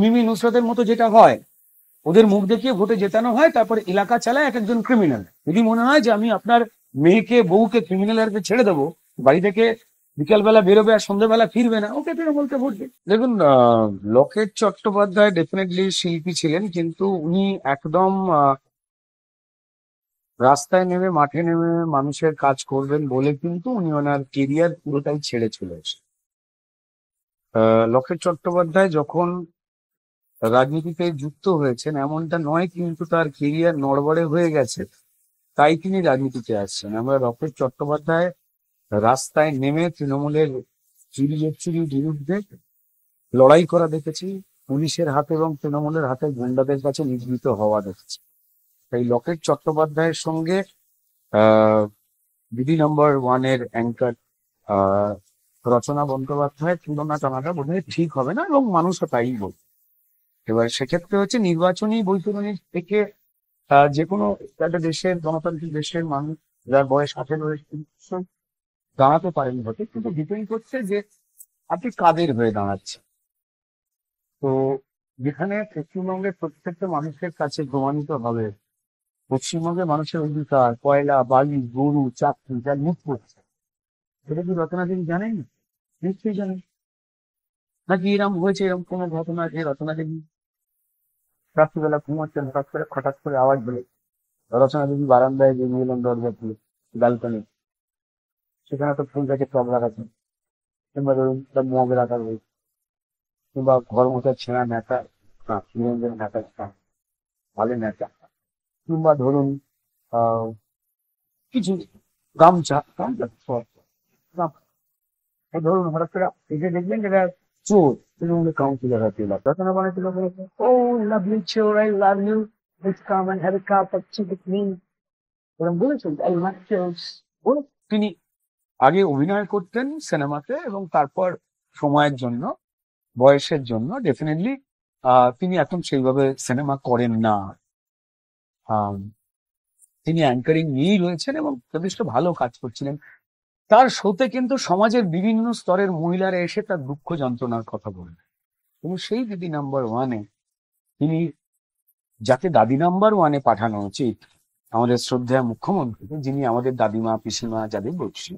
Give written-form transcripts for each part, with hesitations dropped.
মিমি নুসরতের মতো যেটা হয়, ওদের মুখ দেখিয়ে ভোটে জেতানো হয়, তারপরে এলাকা চালায় এক একজন ক্রিমিনাল। যদি মনে হয় যে আমি আপনার মেয়েকে বউকে ক্রিমিনালের হাতে ছেড়ে দেবো, বাড়ি থেকে বিকালবেলা বেরোবে আর সন্ধ্যাবেলা ফিরবে না, ওকে তৃণমূলকে ভোট দিন। দেখুন, লকেট চট্টোপাধ্যায় ডেফিনেটলি শিল্পী ছিলেন, কিন্তু উনি একদম রাস্তায় নেমে মাঠে নেমে মানুষের কাজ করবেন বলে কিন্তু উনি ওনার কেরিয়ার পুরোটাই ছেড়ে চলে এসেছেন। লকেট চট্টোপাধ্যায় যখন রাজনীতিতে যুক্ত হয়েছেন এমনটা নয়, কিন্তু তার কেরিয়ার নড়বড়ে হয়ে গেছে, তাই তিনি রাজনীতিতে আসছেন। আমরা লকেট চট্টোপাধ্যায় রাস্তায় নেমে তৃণমূলের চুরি চুরির বিরুদ্ধে লড়াই করা দেখেছি, পুলিশের হাতে এবং তৃণমূলের হাতে গুন্ডাদের কাছে নিগৃহীত হওয়া দেখেছি। তাই লকেট চট্টোপাধ্যায়ের সঙ্গে দিদি নম্বর ওয়ানের অ্যাঙ্কার রচনা বন্দ্যোপাধ্যায়ের তুলনা টানাটা বোধহয় ঠিক হবে না, এবং মানুষও তাই বলবে। এবার সেক্ষেত্রে হচ্ছে নির্বাচনী বৈতরণী থেকে যে কোনো একটা দেশের, গণতান্ত্রিক দেশের মানুষ যার বয়স 18 দাঁড়াতে পারেন ভোটে, কিন্তু ডিপেন্ড করছে যে আপনি কাদের হয়ে দাঁড়াচ্ছেন। তো যেখানে পশ্চিমবঙ্গের প্রত্যেকটা মানুষের কাছে প্রমাণিত হবে পশ্চিমবঙ্গের মানুষের অধিকার, কয়লা, বালি, গরু, চাকরি যা লুট করছে, সেটা কি রচনা দেবী জানেন না? নিশ্চয়ই জানেন। নাকি এরকম হয়েছে এরকম কোনো ঘটনা যে রচনা দেবী রাত্রিবেলা ঘুমাচ্ছেন, হঠাৎ করে খটাৎ করে আওয়াজ বেরো, রচনা দেবী বারান্দায় বেরিয়ে এলেন দরজা খুলে, ব্যালকনি, সেখানে তো ফুল গাছের টব রাখা আছে, কিংবা ধরুন তার মগ রাখা রয়েছে, কিংবা ঘর মোছার ছেঁড়া ন্যাতা, নিরঞ্জন ন্যাতা, ভালো ন্যাতা, কিংবা ধরুন আহ কিছু গামছা গামছা এই ধরুন হঠাৎ করে এসে দেখবেন যেটা চোর, তৃণমূলের কাউন্সিলর হতে রচনা বানাচ্ছিল, ও লাভ ইউ চোর, I love you, please come and have a cup of tea with me, এরকম বলেছেন। আই লাভ চোরস। তিনি আগে অভিনয় করতেন সিনেমাতে, এবং তারপর সময়ের জন্য, বয়সের জন্য ডেফিনেটলি তিনি এখন সেইভাবে সিনেমা করেন না। তিনি অ্যাঙ্কারিং নিয়েই রয়েছেন এবং যথেষ্ট ভালো কাজ করছিলেন। তার শোতে কিন্তু সমাজের বিভিন্ন স্তরের মহিলারা এসে তার দুঃখ যন্ত্রণার কথা বললেন, এবং সেই দিদি নাম্বার ওয়ানে তিনি, যাকে দাদি নাম্বার ওয়ানে পাঠানো উচিত আমাদের শ্রদ্ধেয় মুখ্যমন্ত্রী, যিনি আমাদের দাদিমা পিসিমা যাদের বলছেন,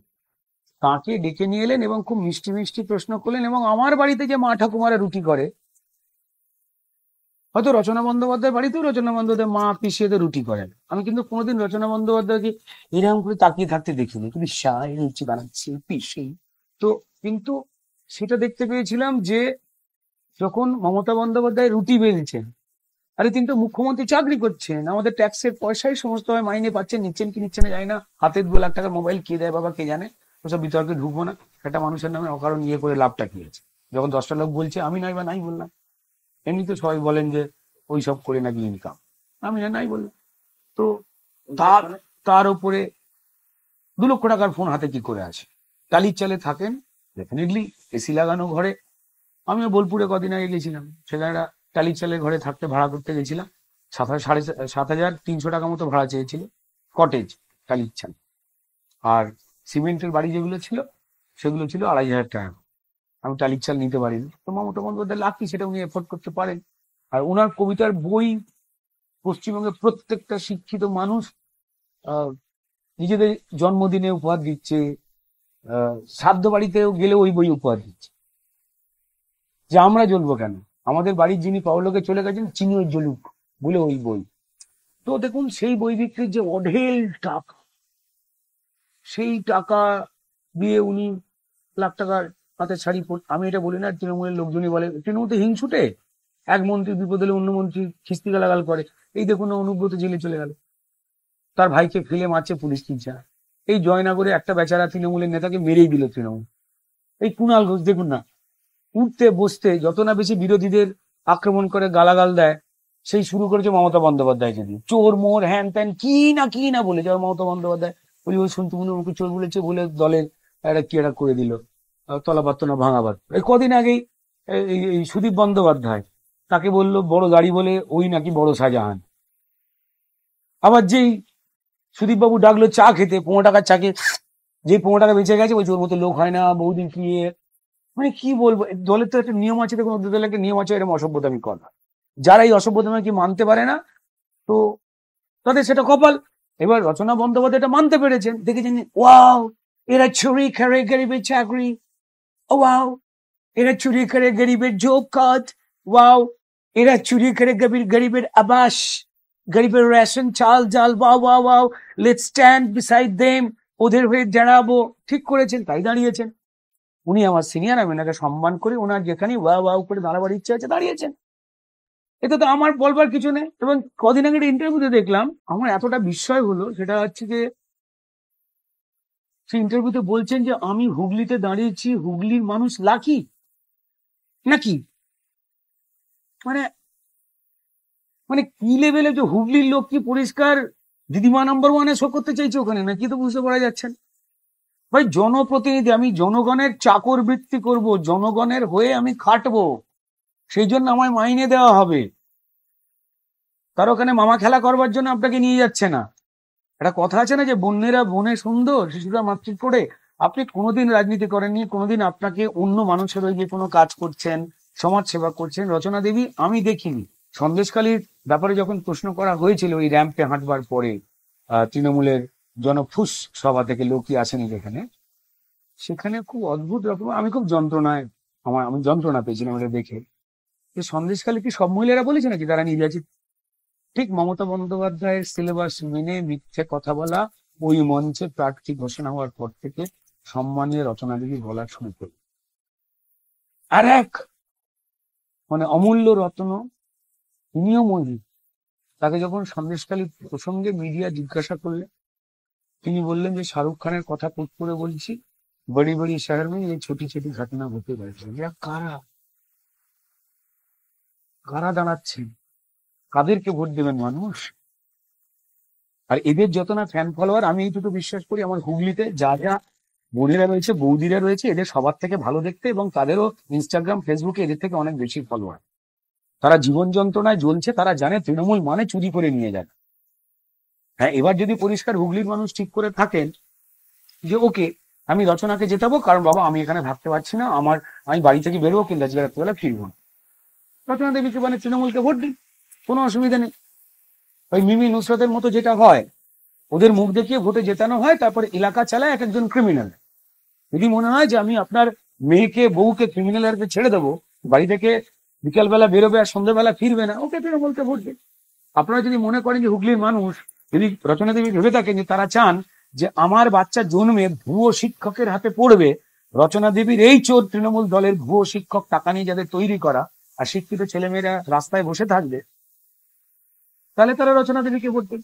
তাকে ডেকে নিয়ে এলেন এবং খুব মিষ্টি মিষ্টি প্রশ্ন করলেন। এবং আমার বাড়িতে যে মা ঠাকুমারা রুটি করে, হয়তো রচনা বন্দ্যোপাধ্যায়ের বাড়িতেও রচনা বন্দ্যোপাধ্যায় মা পিসিদের রুটি করেন, আমি কিন্তু কোনোদিন রচনা বন্দ্যোপাধ্যায়কে এরকম করে তাকিয়ে থাকতে দেখিনি, কিন্তু শাহ রুটি বানাচ্ছি পিসি। তো কিন্তু সেটা দেখতে পেয়েছিলাম যে যখন মমতা বন্দ্যোপাধ্যায় রুটি বেলছেন, আরে তিনি তো মুখ্যমন্ত্রী চাকরি করছেন, আমাদের ট্যাক্সের পয়সায় সমস্ত হয়, মাইনে পাচ্ছেন, নিচ্ছেন কি নিচ্ছেন না জানি না, হাতে 2 লাখ টাকার মোবাইল কে দেয় বাবা কে জানে, ওসব বিতর্কে ঢুকবো না। একটা মানুষের নামে অকারণ ইয়ে করে লাভটা কি আছে? যখন 10টা লোক বলছে, আমি নাই বা নাই বললাম, এমনি তো সবাই বলেন যে ওই সব করে নাকি ইনকাম, আমি নাই বললাম। তো তার তার উপরে 2 লক্ষ টাকার ফোন হাতে কি করে আছে? টালির চালে থাকেন ডেফিনেটলি, এসি লাগানো ঘরে। আমিও বোলপুরে কদিন আগে গেছিলাম, সেখানে টালির চালের ঘরে থাকতে ভাড়া করতে গেছিলাম, 7,500 টাকা মতো ভাড়া চেয়েছিল, কটেজ টালির চাল। আর সিমেন্টের বাড়ি যেগুলো ছিল সেগুলো ছিল 2,500 টাকা। আমি টালির চাল নিতে পারিনি, তো মমতা বন্দ্যোপাধ্যায় লাকি সেটা উনি এফোর্ড করতে পারেন। আর ওনার কবিতার বই পশ্চিমবঙ্গের প্রত্যেকটা শিক্ষিত মানুষ নিজেদের জন্মদিনে উপহার দিচ্ছে, শ্রাদ্ধ বাড়িতেও গেলে ওই বই উপহার দিচ্ছে। যে আমরা জ্বলবো কেন, আমাদের বাড়ির যিনি পাওলোকে চলে গেছেন চিনি ওই জ্বলুক বলে ওই বই। তো দেখুন সেই বই বিক্রির যে অঢেল টাকা, সেই টাকা দিয়ে উনি লাখ টাকার হাতে শাড়ি আমি এটা বলি না, তৃণমূলের লোকজনই বলে তৃণমূল তো হিংসুটে, এক মন্ত্রী বিপদ হলে অন্য মন্ত্রী খিস্তি গালাগাল করে। এই দেখুন অনুব্রত জেলে চলে গেল, তার ভাইকে ফেলে মারছে পুলিশ কিনছে। এই জয়নগরে একটা বেচারা তৃণমূলের নেতাকে মেরেই দিল তৃণমূল। এই কুণাল ঘোষ দেখুন না, উঠতে বসতে যত না বেশি বিরোধীদের আক্রমণ করে গালাগাল দেয়, সেই শুরু করেছে মমতা বন্দ্যোপাধ্যায়, যদি চোর মোর হ্যান ত্যান কি না বলে যাও মমতা বন্দ্যোপাধ্যায় ওই শুনতে মনে ওকে চোর বলেছে বলে দলের একটা কি একটা করে দিল, তলাপাত্র না ভাঙাবাদ। এই কদিন আগেই এই সুদীপ বন্দ্যোপাধ্যায় তাকে বললো বড় গাড়ি বলে ওই নাকি বড় শাহজাহান। আবার যেই সুদীপ বাবু ডাকলো চা খেতে, 15 টাকার চাকে, যে 15 টাকা বেঁচে গেছে বলছে ওর মতো লোক হয় না, বহুদিন কি মানে কি বলবো, দলের তো একটা নিয়ম আছে, দেখুন ওদের দলের একটা নিয়ম আছে, এরকম অসভ্যতামি করা। যারা এই অসভ্যতামি কি মানতে পারে না, তো তাদের সেটা কপাল। এবার রচনা বন্দ্যোপাধ্যায় এটা মানতে পেরেছেন, দেখেছেন ওয়াও এরা চুরি করে গরিবের চাকরি, ওয়াও এরা চুরি করে গরিবের জব কার্ড, ওয়াও এরা চুরি করে গরিবের আবাস, গরিবের রেশন চাল ডাল, wow wow wow, let's stand beside them, ওদের হয়ে দাঁড়াবো। ঠিক করেছেন, তাই দাঁড়িয়েছেন। উনি আমার সিনিয়র, আমি ওনাকে সম্মান করি, ওনার যেখানে ওয়াও ওয়াও করে দাঁড়াবার ইচ্ছা আছে দাঁড়িয়েছেন, এটা তো আমার বলবার কিছু নেই। এবং কদিন আগে একটা ইন্টারভিউতে দেখলাম, আমার এতটা বিস্ময় হলো, সেটা হচ্ছে যে সেই ইন্টারভিউতে বলছেন যে আমি হুগলিতে দাঁড়িয়েছি, হুগলির মানুষ লাকি নাকি, মানে মানে কি লেভেলে, যে হুগলির লোক কি পরিষ্কার দিদিমা নাম্বার ওয়ানে শো করতে চাইছে ওখানে নাকি, তো বুঝতে পারা যাচ্ছে না। ভাই জনপ্রতিনিধি, আমি জনগণের চাকর বৃত্তি করব, জনগণের হয়ে আমি খাটবো, সেই জন্য আমায় মাইনে দেওয়া হবে। তার ওখানে মামা খেলা করবার জন্য আপনাকে নিয়ে যাচ্ছে না। একটা কথা আছে না যে বন্যেরা বনে সুন্দর, শিশুরা মাতৃক করে। আপনি কোনোদিন রাজনীতি করেননি, কোনোদিন আপনাকে অন্য মানুষের হয়ে যে কোনো কাজ করছেন, সমাজ সেবা করছেন, রচনা দেবী আমি দেখিনি। সন্দেশখালীর ব্যাপারে যখন প্রশ্ন করা হয়েছিল ওই র্যাম্পে হাঁটবার পরে, তৃণমূলের জনফুস সভা থেকে লোকই আসেনি যেখানে, সেখানে খুব অদ্ভুত রকম আমি খুব যন্ত্রণায়, আমি যন্ত্রণা পেয়েছিলাম এটা দেখে। যে সন্দেশখালী কি সব মহিলারা বলেছে নাকি তারা নির্বাচিত? ঠিক মমতা বন্দ্যোপাধ্যায়ের সিলেবাস মেনে মিথ্যে কথা বলা, ওই মঞ্চে প্রার্থী ঘোষণা হওয়ার পর থেকে সম্মানীয় রচনা দেবী বলা শুরু করল। আর এক মানে অমূল্য রত্ন, তিনিও মহিলা, তাকে যখন সন্দেশখালী প্রসঙ্গে মিডিয়া জিজ্ঞাসা করলে, তিনি বললেন যে শাহরুখ খানের কথা কোট করে বলছি, বড়ি বড়ি শহর में ये छोटी छोटी घटना होते रहती है। এরা কারা, কারা দাঁড়াচ্ছেন, কাদেরকে ভোট দেবেন মানুষ? আর এদের যত না ফ্যান ফলোয়ার, আমি এইটুকু বিশ্বাস করি, আমার হুগলিতে যা যা বোনেরা রয়েছে, বৌদিরা রয়েছে, এদের সবার থেকে ভালো দেখতে, এবং তাদেরও ইনস্টাগ্রাম ফেসবুকে এদের থেকে অনেক বেশি ফলোয়ার। তারা জীবন যন্ত্রণায় জ্বলছে, তারা জানে তৃণমূল মানে চুরি করে নিয়ে যায়। হ্যাঁ, এবার যদি পরিষ্কার হুগলির মানুষ ঠিক করে থাকেন যে ওকে আমি রচনাকে জেতাবো, কারণ বাবা আমি এখানে থাকতে পারছি না, আমি বাড়ি থেকে বেরোবো কিন্তু আজকে রাত্রিবেলা ফিরবো না, রচনা দেবীকে মানে তৃণমূলকে ভোট দিন, কোনো অসুবিধা নেই। ওই মিমি নুসরতের মতো যেটা হয়, ওদের মুখ দেখিয়ে ভোটে জেতানো হয়, তারপরে এলাকা চালায় এক একজন ক্রিমিনাল। যদি মনে হয় যে আমি আপনার মেয়েকে বউকে ক্রিমিনাল হাতে ছেড়ে দেবো, বাড়ি থেকে বিকালবেলা বেরোবে আর সন্ধ্যাবেলা ফিরবে না, ওকে তৃণমূলকে ভোট দিন। আপনারা যদি মনে করেন যে হুগলির মানুষ, যদি রচনা দেবী ভেবে থাকেন যে তারা চান যে আমার বাচ্চা জন্মে ভুয়ো শিক্ষকের হাতে পড়বে, রচনা দেবীর এই চোর তৃণমূল দলের ভুয়ো শিক্ষক টাকা নিয়ে যাদের তৈরি করা, আর শিক্ষিত ছেলেমেয়েরা রাস্তায় বসে থাকবে, তাহলে তারা রচনা দেবীকে ভোট দেবে।